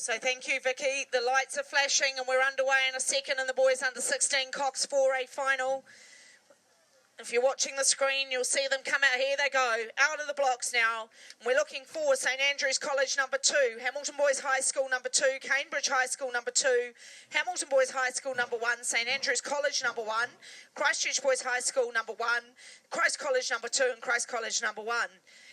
So thank you, Vicky. The lights are flashing and we're underway in a second in the boys under 16 Cox 4A final. If you're watching the screen, you'll see them come out. Here they go, out of the blocks now. We're looking for St Andrews College number 2, Hamilton Boys High School number 2, Cambridge High School number 2, Hamilton Boys High School number 1, St Andrews College number 1, Christchurch Boys High School number 1, Christ College number 2 and Christ College number 1.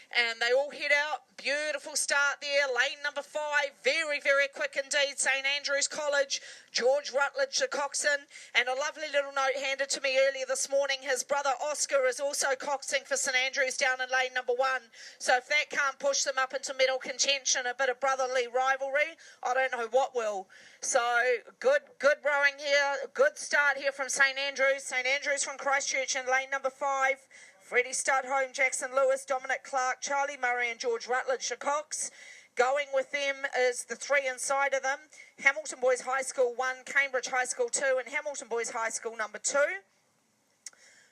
And they all head out. Beautiful start there. Lane number 5. Very, very quick indeed. St Andrews College. George Rutledge, the coxswain. And a lovely little note handed to me earlier this morning. His brother Oscar is also coxing for St Andrews down in lane number 1. So if that can't push them up into medal contention, a bit of brotherly rivalry, I don't know what will. So good rowing here. Good start here from St Andrews. St Andrews from Christchurch in lane number 5. Freddie Studholme, Jackson Lewis, Dominic Clark, Charlie Murray and George Rutledge, the Cox. Going with them is the 3 inside of them. Hamilton Boys High School 1, Cambridge High School 2 and Hamilton Boys High School number 2.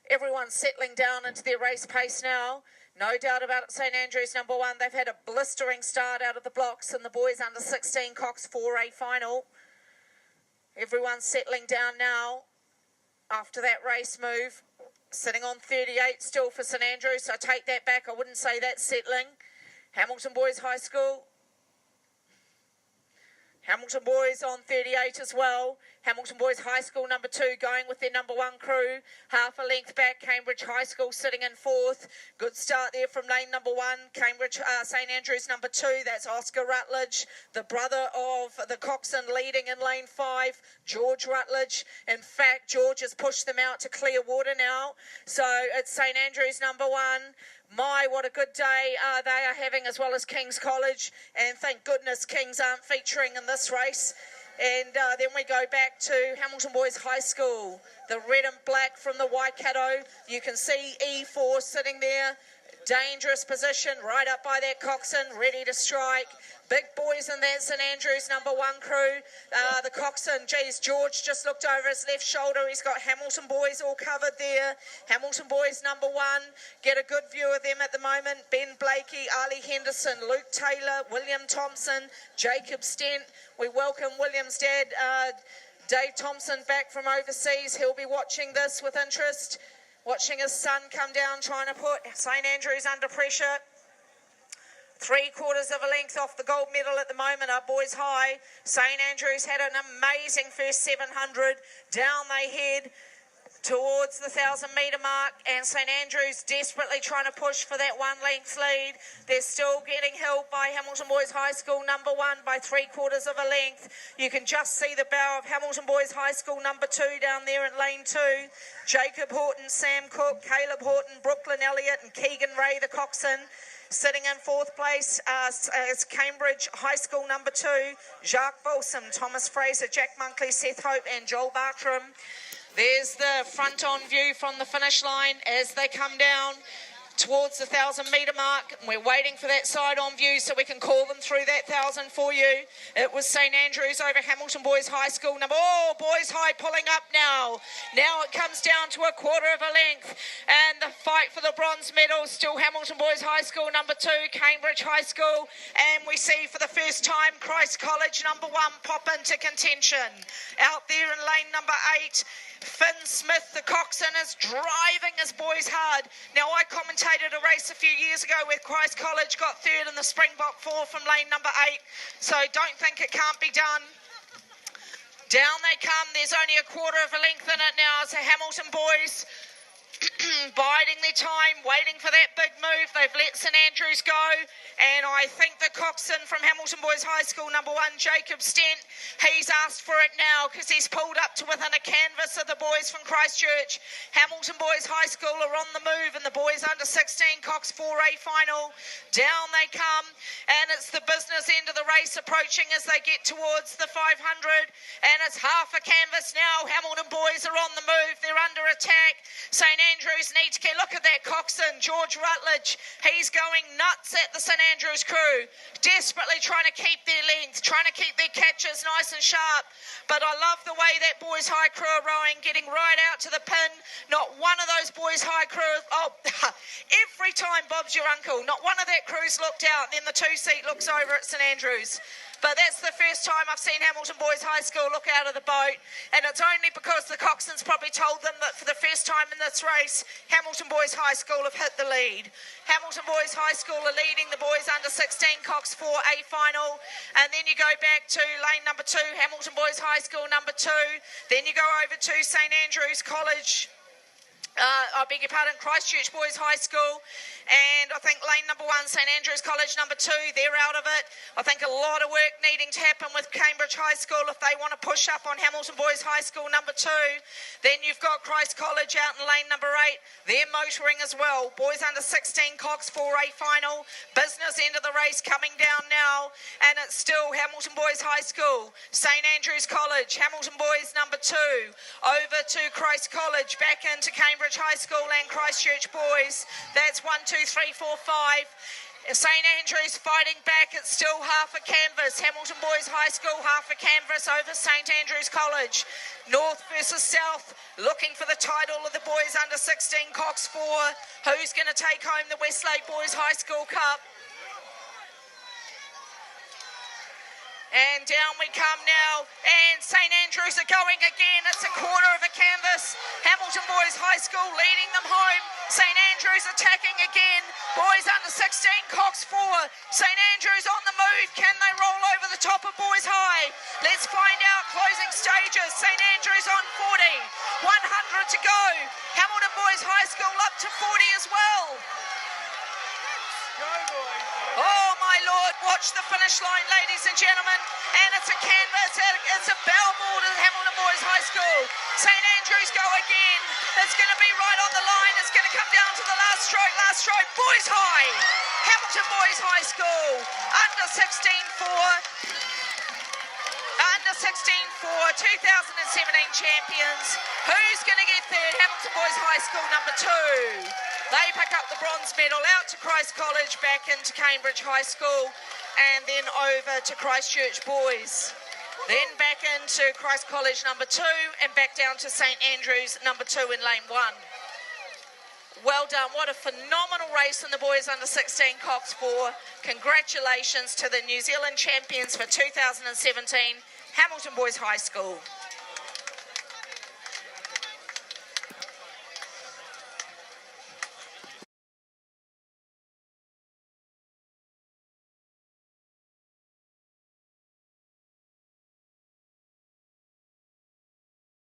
Everyone's settling down into their race pace now. No doubt about it, St Andrews number 1. They've had a blistering start out of the blocks in the boys under 16 Cox 4A final. Everyone's settling down now after that race move. Sitting on 38 still for St Andrews, so I take that back. I wouldn't say that's settling. Hamilton Boys High School. Hamilton Boys on 38 as well. Hamilton Boys High School number 2 going with their number 1 crew. Half a length back, Cambridge High School sitting in 4th. Good start there from lane number 1. Cambridge, St Andrews number 2. That's Oscar Rutledge, the brother of the coxswain leading in lane 5, George Rutledge. In fact, George has pushed them out to clear water now. So it's St Andrews number 1. My, what a good day they are having, as well as King's College. And thank goodness Kings aren't featuring in this race. And then we go back to Hamilton Boys High School. The red and black from the Waikato. You can see E4 sitting there. Dangerous position, right up by that coxswain, ready to strike. Big boys in that St Andrews number 1 crew. The coxswain, geez, George just looked over his left shoulder. He's got Hamilton Boys all covered there. Hamilton Boys number 1. Get a good view of them at the moment. Ben Blakey, Ali Henderson, Luke Taylor, William Thompson, Jacob Stent. We welcome William's dad, Dave Thompson, back from overseas. He'll be watching this with interest. Watching his son come down, trying to put St Andrews under pressure. 3/4 of a length off the gold medal at the moment, our boys high. St Andrews had an amazing first 700. Down they head towards the 1,000-metre mark, and St Andrews desperately trying to push for that 1 length lead. They're still getting held by Hamilton Boys High School number 1 by 3/4 of a length. You can just see the bow of Hamilton Boys High School number 2 down there in lane 2. Jacob Horton, Sam Cook, Caleb Horton, Brooklyn Elliott and Keegan Ray, the coxswain. Sitting in 4th place is Cambridge High School number 2, Jacques Balsam, Thomas Fraser, Jack Monkley, Seth Hope and Joel Bartram. There's the front-on view from the finish line as they come down towards the 1,000-metre mark. We're waiting for that side-on view so we can call them through that 1,000 for you. It was St Andrews over Hamilton Boys High School number... Oh, Boys High pulling up now. Now it comes down to 1/4 of a length. And the fight for the bronze medal, still Hamilton Boys High School number 2, Cambridge High School. And we see for the first time Christ College number 1 pop into contention. Out there in lane number 8... Finn Smith, the coxswain, is driving his boys hard. Now, I commentated a race a few years ago where Christ College got 3rd in the Springbok 4 from lane number 8. So don't think it can't be done. Down they come. There's only 1/4 of a length in it now. So Hamilton Boys biding their time, waiting for that big move. They've let St Andrews go, and I think the coxswain from Hamilton Boys High School number 1, Jacob Stent, he's asked for it now because he's pulled up to within a canvas of the boys from Christchurch. Hamilton Boys High School are on the move in the boys under 16 Cox 4A final. Down they come, and it's the business end of the race approaching as they get towards the 500, and it's half a canvas now. Hamilton Boys are on the move. They're under attack. St Andrews need to get, look at that coxswain, George Rutledge. He's going nuts at the St Andrews crew, desperately trying to keep their length, trying to keep their catches nice and sharp. But I love the way that boys high crew are rowing, getting right out to the pin. Not one of those boys high crew, every time Bob's your uncle, not one of that crew's looked out. Then the 2 seat looks over at St Andrews. But that's the first time I've seen Hamilton Boys High School look out of the boat, and it's only because the coxswains probably told them that for the first time in this race, Hamilton Boys High School have hit the lead. Hamilton Boys High School are leading the boys under 16 Cox for a final, and then you go back to lane number 2, Hamilton Boys High School number 2, then you go over to St Andrews College. I beg your pardon, Christchurch Boys High School, and I think lane number 1, St Andrews College number 2, they're out of it. I think a lot of work needing to happen with Cambridge High School if they want to push up on Hamilton Boys High School number 2. Then you've got Christ College out in lane number 8, they're motoring as well. Boys under 16 Cox for a final. Business end of the race coming down now, and it's still Hamilton Boys High School, St Andrews College, Hamilton Boys number 2, over to Christ College, back into Cambridge High School and Christchurch Boys. That's 1, 2, 3, 4, 5. St Andrews fighting back. It's still half a canvas. Hamilton Boys High School half a canvas over St Andrews College. North versus South, looking for the title of the boys under 16 Cox 4. Who's going to take home the Westlake Boys High School Cup? And down we come now, and St Andrews are going again. It's a quarter of a canvas. Hamilton Boys High School leading them home. St Andrews attacking again. Boys under 16 Cox 4. St Andrews on the move. Can they roll over the top of Boys High? Let's find out. Closing stages. St Andrews on 40. 100 to go. Hamilton Boys High School up to 40 as well. Oh my Lord, watch the finish line, ladies and gentlemen, and it's a canvas, it's a bellboard at Hamilton Boys High School. St Andrews go again, it's going to be right on the line, it's going to come down to the last stroke, Boys High, Hamilton Boys High School, under 16 for 2017 champions. Who's going to get third? Hamilton Boys High School number 2. They pick up the bronze medal, out to Christ College, back into Cambridge High School, and then over to Christchurch Boys. Then back into Christ College number 2, and back down to St Andrews number 2 in lane 1. Well done. What a phenomenal race in the boys under 16 Cox 4. Congratulations to the New Zealand champions for 2017, Hamilton Boys High School.